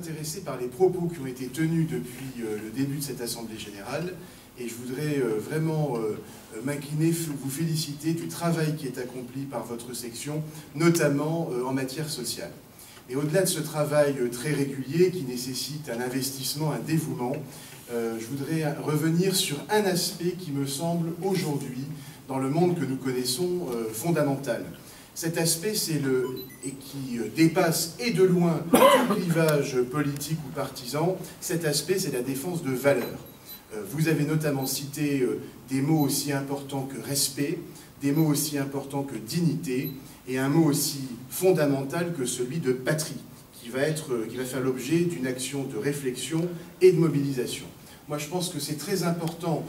Intéressé par les propos qui ont été tenus depuis le début de cette Assemblée Générale, et je voudrais vraiment m'incliner, vous féliciter du travail qui est accompli par votre section, notamment en matière sociale. Et au-delà de ce travail très régulier qui nécessite un investissement, un dévouement, je voudrais revenir sur un aspect qui me semble aujourd'hui, dans le monde que nous connaissons, fondamental. Cet aspect, et qui dépasse et de loin tout clivage politique ou partisan, cet aspect, c'est la défense de valeurs. Vous avez notamment cité des mots aussi importants que respect, des mots aussi importants que dignité, et un mot aussi fondamental que celui de patrie, qui va faire l'objet d'une action de réflexion et de mobilisation. Moi, je pense que c'est très important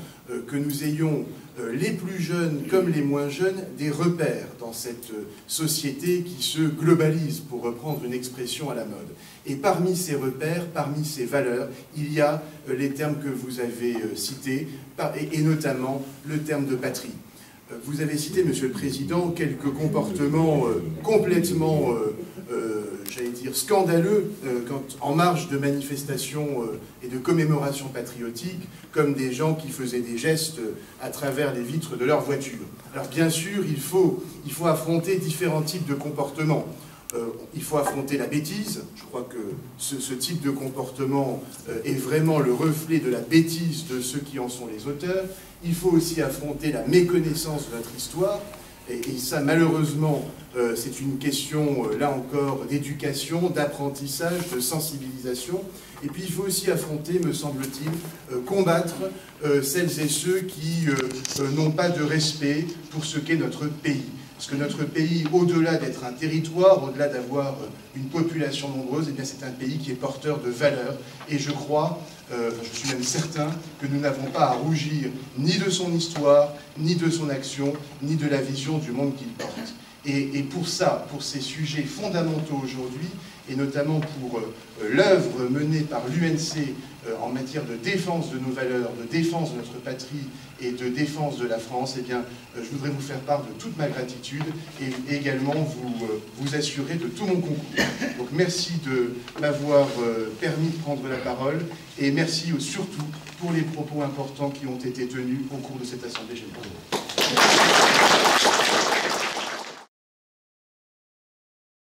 que nous ayons, les plus jeunes comme les moins jeunes, des repères dans cette société qui se globalise, pour reprendre une expression à la mode. Et parmi ces repères, parmi ces valeurs, il y a les termes que vous avez cités, et notamment le terme de patrie. Vous avez cité, Monsieur le Président, quelques comportements complètement, j'allais dire, scandaleux en marge de manifestations et de commémorations patriotiques, comme des gens qui faisaient des gestes à travers les vitres de leur voiture. Alors bien sûr, il faut affronter différents types de comportements. Il faut affronter la bêtise. Je crois que ce type de comportement est vraiment le reflet de la bêtise de ceux qui en sont les auteurs. Il faut aussi affronter la méconnaissance de notre histoire. Et ça, malheureusement, c'est une question, là encore, d'éducation, d'apprentissage, de sensibilisation. Et puis, il faut aussi affronter, me semble-t-il, combattre celles et ceux qui n'ont pas de respect pour ce qu'est notre pays. Parce que notre pays, au-delà d'être un territoire, au-delà d'avoir une population nombreuse, eh bien c'est un pays qui est porteur de valeurs. Et je crois, je suis même certain, que nous n'avons pas à rougir ni de son histoire, ni de son action, ni de la vision du monde qu'il porte. Et pour ça, pour ces sujets fondamentaux aujourd'hui, et notamment pour l'œuvre menée par l'UNC en matière de défense de nos valeurs, de défense de notre patrie et de défense de la France, eh bien, je voudrais vous faire part de toute ma gratitude et également vous assurer de tout mon concours. Donc merci de m'avoir permis de prendre la parole et merci surtout pour les propos importants qui ont été tenus au cours de cette Assemblée Générale.